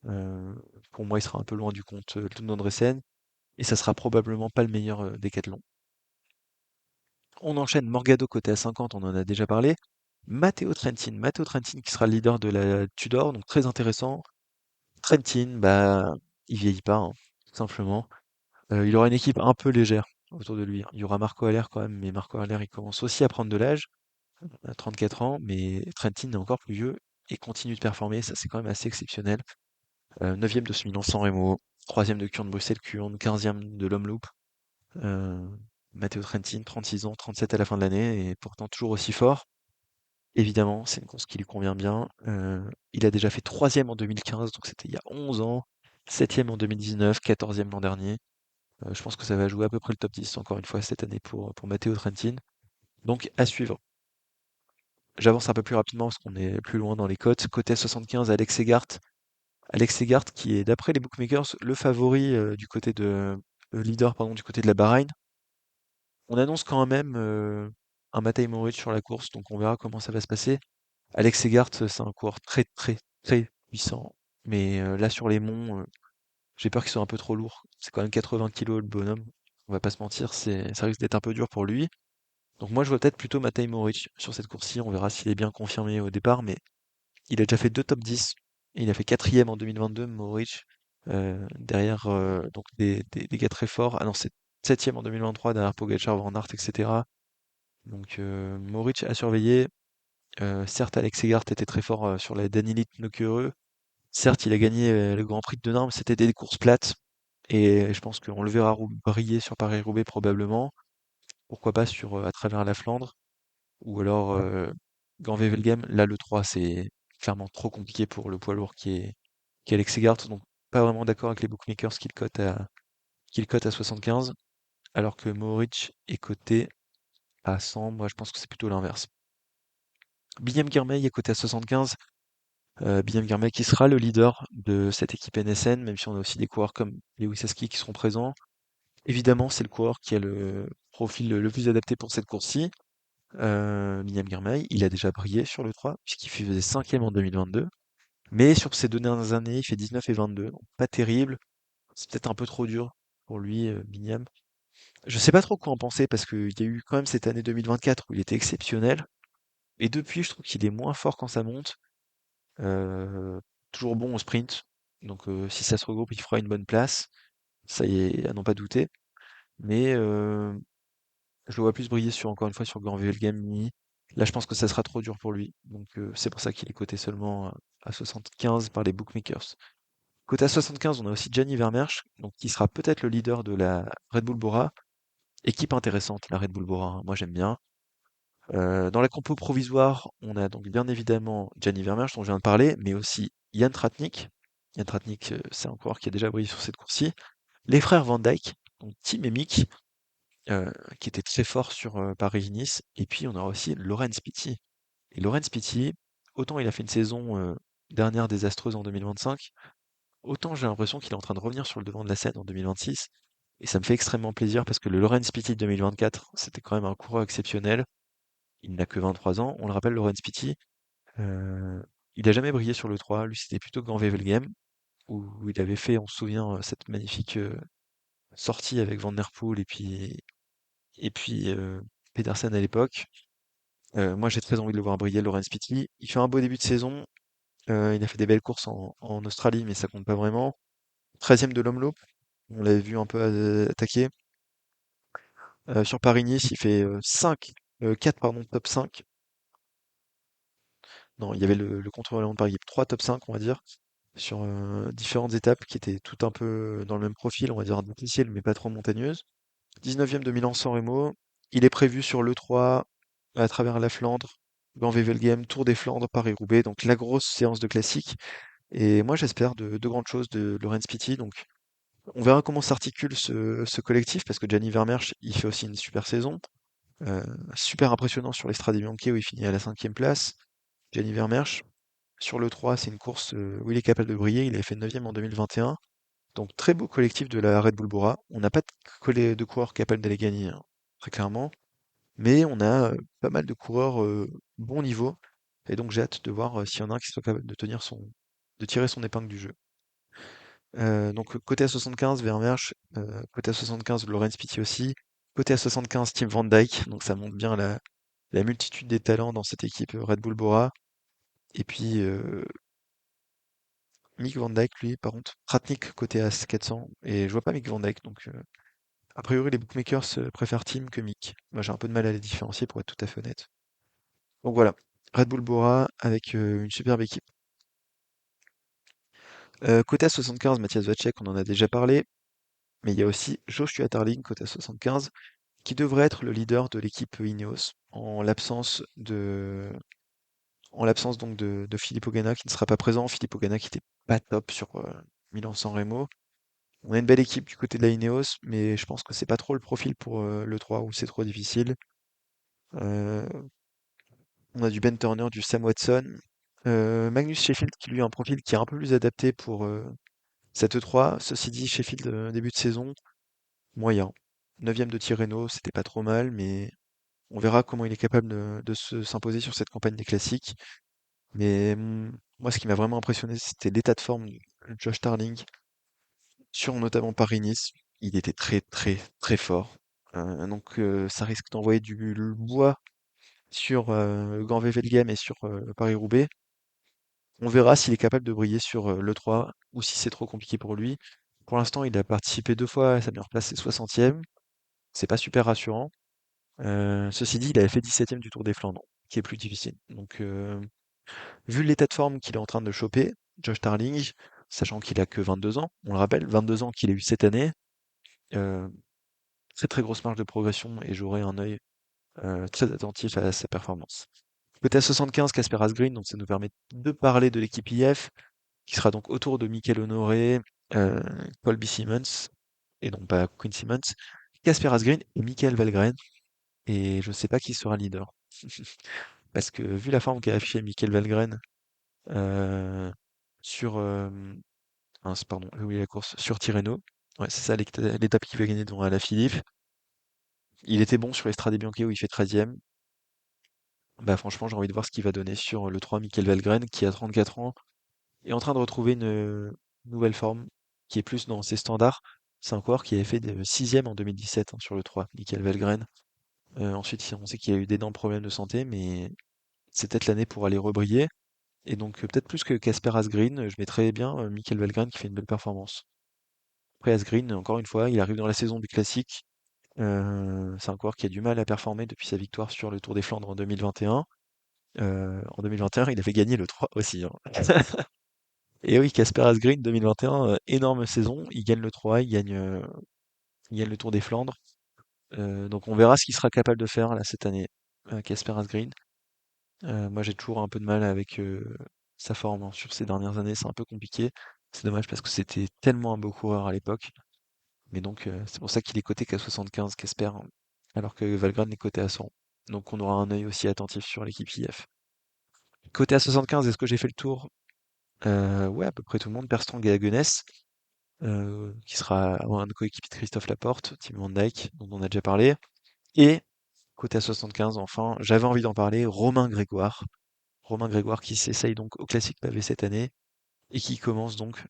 Euh, pour moi, il sera un peu loin du compte Lund d'Andresen. Et ça sera probablement pas le meilleur décathlon. On enchaîne Morgado côté à 50, on en a déjà parlé. Matteo Trentin. Matteo Trentin qui sera le leader de la Tudor, donc très intéressant. Trentin, bah, il vieillit pas, hein, tout simplement. Il aura une équipe un peu légère autour de lui. Il y aura Marco Aller quand même, mais Marco Aller il commence aussi à prendre de l'âge, à 34 ans, mais Trentin est encore plus vieux et continue de performer, ça c'est quand même assez exceptionnel. 9e de Milan-San Remo, 3e de Kurn Bruxelles-Kurn, 15e de l'Omloop. Euh, Matteo Trentin, 36 ans, 37 à la fin de l'année, et pourtant toujours aussi fort. Évidemment, c'est une course qui lui convient bien. Il a déjà fait 3e en 2015, donc c'était il y a 11 ans. 7e en 2019, 14e l'an dernier. Je pense que ça va jouer à peu près le top 10 encore une fois cette année pour Matteo Trentin. Donc à suivre. J'avance un peu plus rapidement parce qu'on est plus loin dans les cotes. Côté 75, Alex Segart. Alex Segart qui est d'après les bookmakers le favori du côté de le leader pardon du côté de la Bahreïn. On annonce quand même un Matej Mohoric sur la course, donc on verra comment ça va se passer. Alex Segart, c'est un coureur très très très puissant, mais là sur les monts, j'ai peur qu'il soit un peu trop lourd. C'est quand même 80 kilos le bonhomme. On va pas se mentir, ça risque d'être un peu dur pour lui. Donc moi je vois peut-être plutôt Matej Mohoric sur cette course-ci. On verra s'il est bien confirmé au départ, mais il a déjà fait deux top 10. Et il a fait quatrième en 2022, Mohoric, derrière donc des gars très forts. Ah non, c'est septième en 2023 derrière Pogacar, Van Aert, etc. Donc Mohoric à surveiller. Certes, Alex Segart était très fort sur la Danilite Nokere. Certes, il a gagné le Grand Prix de Denain, mais c'était des courses plates. Et je pense qu'on le verra briller sur Paris-Roubaix probablement. Pourquoi pas sur à travers la Flandre. Ou alors Gand-Wevelgem. Là, le 3, c'est clairement trop compliqué pour le poids lourd qui est Alex Segart. Donc pas vraiment d'accord avec les bookmakers qui le cotent à 75. Alors que Mohoric est coté à 100. Moi, je pense que c'est plutôt l'inverse. Guillaume Girmay est coté à 75. Guillaume Girmay qui sera le leader de cette équipe NSN, même si on a aussi des coureurs comme Lewis Heskey qui seront présents. Évidemment, c'est le coureur qui a le profil le plus adapté pour cette course-ci. Guillaume Girmay, il a déjà brillé sur le 3, puisqu'il faisait 5e en 2022. Mais sur ces deux dernières années, il fait 19 et 22. Donc pas terrible. C'est peut-être un peu trop dur pour lui, Bignam. Je sais pas trop quoi en penser parce qu'il y a eu quand même cette année 2024 où il était exceptionnel. Et depuis, je trouve qu'il est moins fort quand ça monte. Euh, Toujours bon au sprint. Donc si ça se regroupe, il fera une bonne place. Ça y est, à n'en pas douter. Mais je le vois plus briller sur, encore une fois, sur Gand-Wevelgem. Là, je pense que ça sera trop dur pour lui. Donc c'est pour ça qu'il est coté seulement à 75 par les bookmakers. Côté à 75, on a aussi Gianni Vermeersch, donc qui sera peut-être le leader de la Red Bull Bora. Équipe intéressante, la Red Bull Bora, hein. Moi, j'aime bien. Dans la compo provisoire, on a donc bien évidemment Gianni Vermeersch, dont je viens de parler, mais aussi Jan Tratnik. Jan Tratnik, c'est un coureur qui a déjà brillé sur cette course-ci. Les frères Van Dijk, donc Tim et Mick, qui étaient très forts sur Paris-Nice. Et puis, on aura aussi Laurens Pitty. Et Laurens Pitty, autant il a fait une saison dernière désastreuse en 2025, autant j'ai l'impression qu'il est en train de revenir sur le devant de la scène en 2026. Et ça me fait extrêmement plaisir parce que le Laurens Pitty de 2024, c'était quand même un coureur exceptionnel. Il n'a que 23 ans. On le rappelle, Laurens Pitty, euh, il n'a jamais brillé sur le 3. Lui, c'était plutôt Gand Wevelgem, où il avait fait, on se souvient, cette magnifique sortie avec Van Der Poel et puis Pedersen à l'époque. Moi, j'ai très envie de le voir briller, Laurens Pitty. Il fait un beau début de saison. Il a fait des belles courses en Australie, mais ça compte pas vraiment. 13e de l'Omloop. On l'avait vu un peu attaquer. Sur Paris-Nice, il fait 4 pardon, top 5. Non, il y avait le contre-Orléans de Paris. Il y avait 3 top 5, on va dire, sur différentes étapes qui étaient toutes un peu dans le même profil, on va dire difficiles, mais pas trop montagneuses. 19e de Milan-San Remo. Il est prévu sur le 3 à travers la Flandre, Gand-Wevelgem, Tour des Flandres, Paris-Roubaix, donc la grosse séance de classique. Et moi, j'espère de grandes choses de Laurens Pitty. Donc, on verra comment s'articule ce collectif, parce que Gianni Vermeersch, il fait aussi une super saison. Euh, Super impressionnant sur l'Estrade Bianche où il finit à la cinquième place. Gianni Vermeersch, sur le 3, c'est une course où il est capable de briller. Il avait fait 9e en 2021. Donc, très beau collectif de la Red Bull Bora. On n'a pas de coureurs capables d'aller gagner, hein, très clairement. Mais on a pas mal de coureurs bon niveau. Et donc, j'ai hâte de voir s'il y en a un qui soit capable de tirer son épingle du jeu. Donc côté à 75, Vermeersch, côté à 75, Laurens Pitty aussi, côté à 75, Tim Van Dijk, donc ça montre bien la multitude des talents dans cette équipe Red Bull Bora. Et puis Mick Van Dijk, lui, par contre, Tratnik côté à 400, et je vois pas Mick Van Dijk, donc a priori les bookmakers préfèrent Tim que Mick. Moi j'ai un peu de mal à les différencier pour être tout à fait honnête. Donc voilà, Red Bull Bora avec une superbe équipe. Côté à 75, Mathias Vacek, on en a déjà parlé, mais il y a aussi Joshua Tarling côté à 75 qui devrait être le leader de l'équipe Ineos en l'absence donc de Filippo Ganna qui ne sera pas présent. Filippo Ganna qui était pas top sur Milan-San Remo. On a une belle équipe du côté de la Ineos, mais je pense que c'est pas trop le profil pour le 3 où c'est trop difficile. Euh, on a du Ben Turner, du Sam Watson, Magnus Sheffield qui lui a un profil qui est un peu plus adapté pour cette E3. Ceci dit, Sheffield début de saison moyen. 9e de Tirreno, c'était pas trop mal, mais on verra comment il est capable de s'imposer sur cette campagne des classiques. Mais moi, ce qui m'a vraiment impressionné, c'était l'état de forme de Josh Tarling sur notamment Paris-Nice. Il était très, très, très fort. Donc, ça risque d'envoyer du bois sur Gand-Wevelgem et sur Paris-Roubaix. On verra s'il est capable de briller sur le 3 ou si c'est trop compliqué pour lui. Pour l'instant, il a participé 2 fois, sa meilleure place c'est 60e. C'est pas super rassurant. Ceci dit, il avait fait 17e du Tour des Flandres, qui est plus difficile. Donc, vu l'état de forme qu'il est en train de choper, Josh Tarling, sachant qu'il a que 22 ans, on le rappelle, 22 ans qu'il a eu cette année, euh, très très grosse marge de progression et j'aurai un œil très attentif à sa performance. Côté à 75, Casper Asgreen, donc ça nous permet de parler de l'équipe IF, qui sera donc autour de Mikel Honoré, euh, Colby Simmons, et non pas Quinn Simmons, Casper Asgreen et Michael Valgren, et je ne sais pas qui sera leader. Parce que vu la forme qu'a affiché Michael Valgren euh, sur, pardon, j'ai oublié la course, sur Tirreno, ouais, c'est ça l'étape qu'il va gagner devant Alaphilippe. Il était bon sur l'Estrade Bianche où il fait 13e. Bah franchement, j'ai envie de voir ce qu'il va donner sur le 3 Michael Valgren qui a 34 ans est en train de retrouver une nouvelle forme qui est plus dans ses standards. C'est un coureur qui avait fait de 6e en 2017 hein, sur le 3, Michael Valgren. Ensuite, on sait qu'il y a eu d'énormes problèmes de santé, mais c'est peut-être l'année pour aller rebriller. Et donc, peut-être plus que Casper Asgreen, je mettrais bien Michael Valgren qui fait une belle performance. Après Asgreen, encore une fois, il arrive dans la saison du classique. C'est un coureur qui a du mal à performer depuis sa victoire sur le Tour des Flandres en 2021. En 2021, il avait gagné le 3 aussi, hein. Et oui, Casper Asgreen 2021, énorme saison. Il gagne le 3, il gagne le Tour des Flandres. Donc on verra ce qu'il sera capable de faire là cette année, Casper Asgreen. Moi j'ai toujours un peu de mal avec sa forme hein, sur ces dernières années, c'est un peu compliqué. C'est dommage parce que c'était tellement un beau coureur à l'époque. Mais donc c'est pour ça qu'il est coté qu'à 75, Casper, hein, alors que Valgren est coté à 100. Donc on aura un œil aussi attentif sur l'équipe IF. Côté à 75, est-ce que j'ai fait le tour? Ouais, à peu près tout le monde. Bertrand et Haguenès. Qui sera un coéquipier de Christophe Laporte, Tim Van Dijk, dont on a déjà parlé. Et côté à 75, enfin, j'avais envie d'en parler, Romain Grégoire. Romain Grégoire qui s'essaye donc au classique pavé cette année et qui commence donc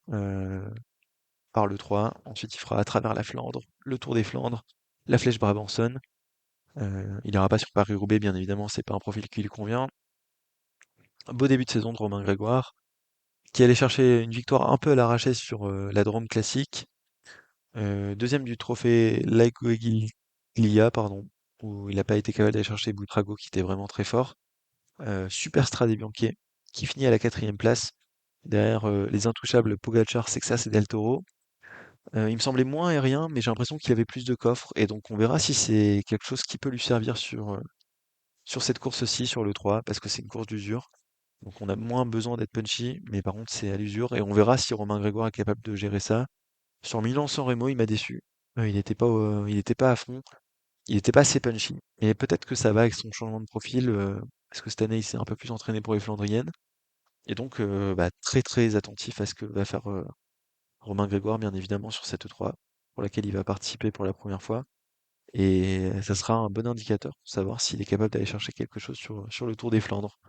par le 3. Ensuite, il fera à travers la Flandre, le Tour des Flandres, la Flèche Brabançonne. Il n'ira pas sur Paris-Roubaix, bien évidemment, c'est pas un profil qui lui convient. Un beau début de saison de Romain Grégoire, qui allait chercher une victoire un peu à l'arraché sur la Drôme classique. Deuxième du trophée Laigueglia, pardon, où il n'a pas été capable d'aller chercher Buitrago qui était vraiment très fort. Super Strade Bianche, qui finit à la quatrième place, derrière les intouchables Pogacar, Sexas et Del Toro. Il me semblait moins aérien, mais j'ai l'impression qu'il avait plus de coffre, et donc on verra si c'est quelque chose qui peut lui servir sur Sur cette course-ci, sur le 3, parce que c'est une course d'usure. Donc on a moins besoin d'être punchy, mais par contre c'est à l'usure. Et on verra si Romain Grégoire est capable de gérer ça. Sur Milan-San Remo, il m'a déçu. Il était pas à fond. Il était pas assez punchy. Et peut-être que ça va avec son changement de profil, parce que cette année il s'est un peu plus entraîné pour les Flandriennes. Et donc bah, très très attentif à ce que va faire Romain Grégoire, bien évidemment, sur cette 3, pour laquelle il va participer pour la première fois. Et ça sera un bon indicateur pour savoir s'il est capable d'aller chercher quelque chose sur le Tour des Flandres.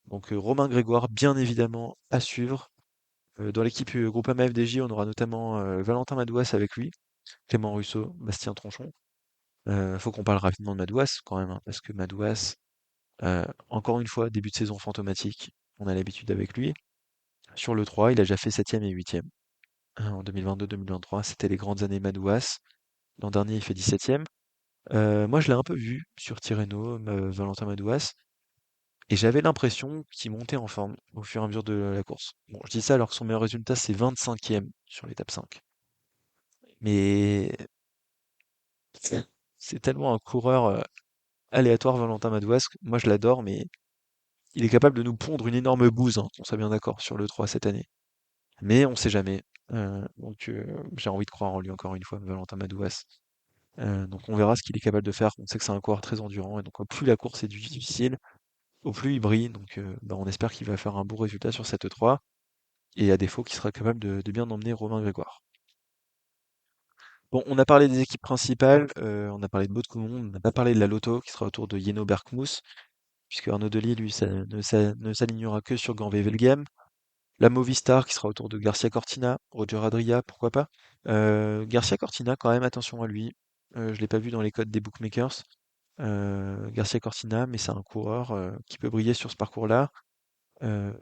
Donc Romain Grégoire, bien évidemment, à suivre. Dans l'équipe Groupama FDJ, on aura notamment Valentin Madouas avec lui, Clément Russo, Bastien Tronchon. Faut qu'on parle rapidement de Madouas quand même, hein, parce que Madouas, encore une fois, début de saison fantomatique. On a l'habitude avec lui. Sur le 3, il a déjà fait 7e et 8e. En 2022-2023, c'était les grandes années Madouas. L'an dernier, il fait 17e. Moi, je l'ai un peu vu sur Tirreno, Valentin Madouas, et j'avais l'impression qu'il montait en forme au fur et à mesure de la course. Bon, je dis ça alors que son meilleur résultat, c'est 25e sur l'étape 5. Mais c'est tellement un coureur aléatoire, Valentin Madouas. Moi, je l'adore, mais il est capable de nous pondre une énorme bouse, hein, on soit bien d'accord, sur le 3 cette année. Mais on sait jamais. J'ai envie de croire en lui encore une fois, Valentin Madouas. Donc on verra ce qu'il est capable de faire. On sait que c'est un coureur très endurant, et donc au plus la course est difficile, au plus il brille. Donc bah, on espère qu'il va faire un bon résultat sur cette 3, et à défaut qu'il sera capable de bien emmener Romain Grégoire. Bon, on a parlé des équipes principales, on a parlé de Boutkoumon, on n'a pas parlé de la Lotto qui sera autour de Jeno Bergmoes, puisque Arnaud Delis, lui, ça ne s'alignera que sur Ganvé Velgem. La Movistar qui sera autour de Garcia Cortina, Roger Adria, pourquoi pas. Garcia Cortina, quand même, attention à lui. Je l'ai pas vu dans les codes des bookmakers. Garcia Cortina, mais c'est un coureur qui peut briller sur ce parcours-là. Euh,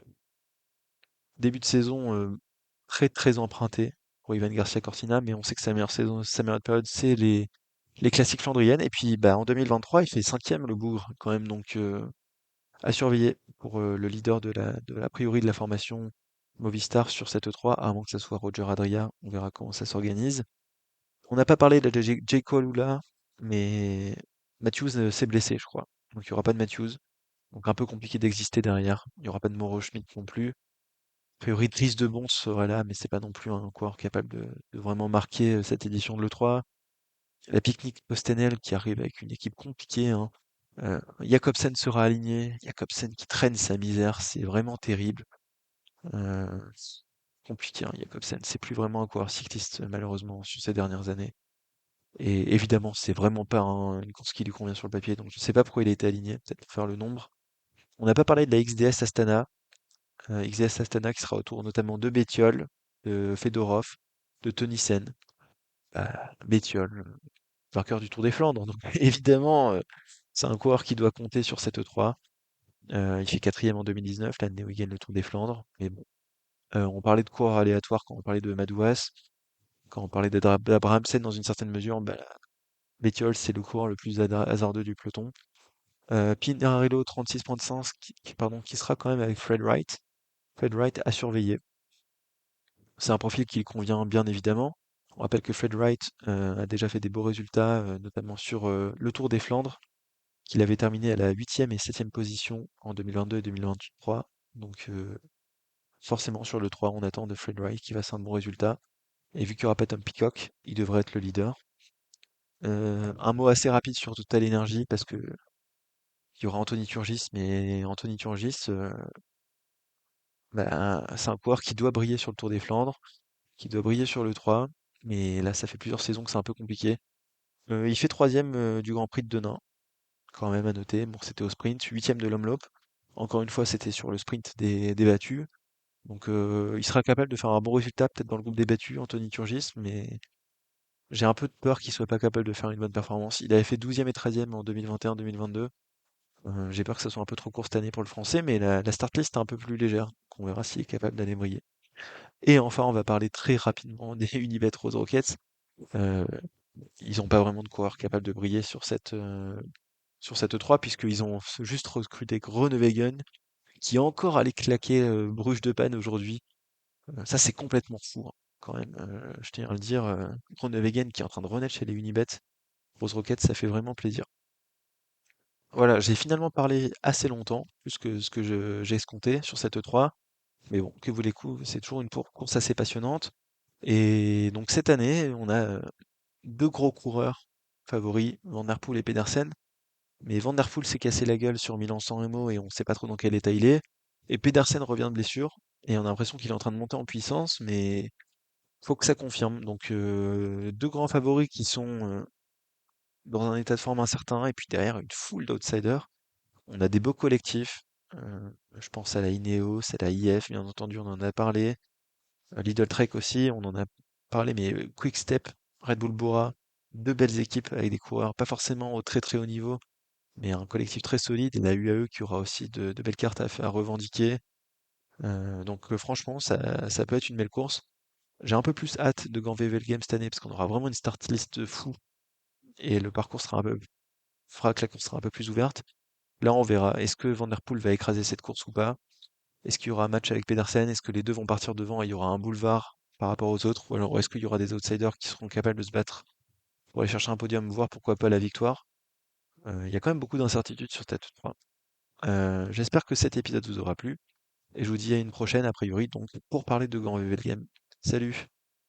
Début de saison très très emprunté pour Ivan Garcia Cortina, mais on sait que sa meilleure saison, sa meilleure période, c'est les classiques flandriennes. Et puis bah, en 2023, il fait 5e le Bougre quand même, donc à surveiller pour le leader de la priori de la formation Movistar sur cette 3, à moins que ce soit Roger Adria, on verra comment ça s'organise. On n'a pas parlé de Jake Alula, mais Matthews s'est blessé, je crois. Donc il n'y aura pas de Matthews. Donc un peu compliqué d'exister derrière. Il n'y aura pas de Mauro Schmidt non plus. A priori, Driss de Bons serait là, mais c'est pas non plus un coureur capable de vraiment marquer cette édition de l'E3. La Picnic Postenel qui arrive avec une équipe compliquée, hein. Jakobsen sera aligné. Jakobsen qui traîne sa misère, c'est vraiment terrible. C'est compliqué, hein, Jakobsen. C'est plus vraiment un coureur cycliste, malheureusement, sur ces dernières années. Et évidemment, c'est vraiment pas une course qui lui convient sur le papier, donc je sais pas pourquoi il a été aligné, peut-être pour faire le nombre. On n'a pas parlé de la XDS Astana, XDS Astana qui sera autour notamment de Bettiol, de Fedorov, de Tonissen. Bah, Bettiol, vainqueur du Tour des Flandres, donc évidemment, c'est un coureur qui doit compter sur cette E3. Il fait 4e en 2019, l'année où il gagne le Tour des Flandres. Mais bon, on parlait de coureurs aléatoires quand on parlait de Madouas, quand on parlait d'Abrahamsen dans une certaine mesure. Bah, Bettiol, c'est le coureur le plus hasardeux du peloton. Pinarello 36.5 pardon, qui sera quand même avec Fred Wright. Fred Wright à surveiller. C'est un profil qui lui convient bien évidemment. On rappelle que Fred Wright a déjà fait des beaux résultats, notamment sur le Tour des Flandres, qu'il avait terminé à la 8e et 7e position en 2022 et 2023. Donc forcément sur le 3, on attend de Fred Wright qui fasse un bon résultat. Et vu qu'il n'y aura pas Tom Peacock, il devrait être le leader. Un mot assez rapide sur Total Energy parce que il y aura Anthony Turgis, mais Anthony Turgis, bah, c'est un coureur qui doit briller sur le Tour des Flandres, qui doit briller sur le 3, mais là, ça fait plusieurs saisons que c'est un peu compliqué. Il fait 3e du Grand Prix de Denain, quand même à noter. Bon, c'était au sprint, 8e de l'Omloop. Encore une fois, c'était sur le sprint des battus. Donc, il sera capable de faire un bon résultat, peut-être dans le groupe des battus, Anthony Turgis, mais j'ai un peu de peur qu'il soit pas capable de faire une bonne performance. Il avait fait 12e et 13e en 2021-2022. J'ai peur que ça soit un peu trop court cette année pour le français, mais la start list est un peu plus légère. Donc on verra s'il est capable d'aller briller. Et enfin, on va parler très rapidement des Unibet Rose Rockets. Euh, Ils n'ont pas vraiment de coureur capable de briller sur cette E3, puisqu'ils ont juste recruté Groenewegen, qui est encore allé claquer Bruges de Panne aujourd'hui. Ça, c'est complètement fou, hein, quand même. Je tiens à le dire, Groenewegen qui est en train de renaître chez les Unibet. Rose Rockets, ça fait vraiment plaisir. Voilà, j'ai finalement parlé assez longtemps, plus que ce que j'ai escompté sur cette E3. Mais bon, que voulez-vous, c'est toujours une course assez passionnante. Et donc cette année, on a deux gros coureurs favoris, Van der Poel et Pedersen. Mais Van der Poel s'est cassé la gueule sur Milan-San Remo et on ne sait pas trop dans quel état il est. Et Pedersen revient de blessure et on a l'impression qu'il est en train de monter en puissance, mais faut que ça confirme. Donc deux grands favoris qui sont dans un état de forme incertain et puis derrière une foule d'outsiders. On a des beaux collectifs. Je pense à la Ineos, à la IF, bien entendu, on en a parlé. Lidl Trek aussi, on en a parlé, mais Quick Step, Red Bull Bora, deux belles équipes avec des coureurs pas forcément au très très haut niveau, mais un collectif très solide. Et la UAE qui aura aussi de belles cartes à revendiquer. Donc franchement, ça peut être une belle course. J'ai un peu plus hâte de Gand-Wevelgem Game cette année parce qu'on aura vraiment une start list fou et le parcours fera que la course sera un peu plus ouverte. Là, on verra. Est-ce que Van der Poel va écraser cette course ou pas? Est-ce qu'il y aura un match avec Pedersen? Est-ce que les deux vont partir devant et il y aura un boulevard par rapport aux autres? Ou alors est-ce qu'il y aura des outsiders qui seront capables de se battre pour aller chercher un podium, voire pourquoi pas la victoire? Il y a quand même beaucoup d'incertitudes sur cette 3. J'espère que cet épisode vous aura plu et je vous dis à une prochaine a priori donc pour parler de Grand Game. Salut!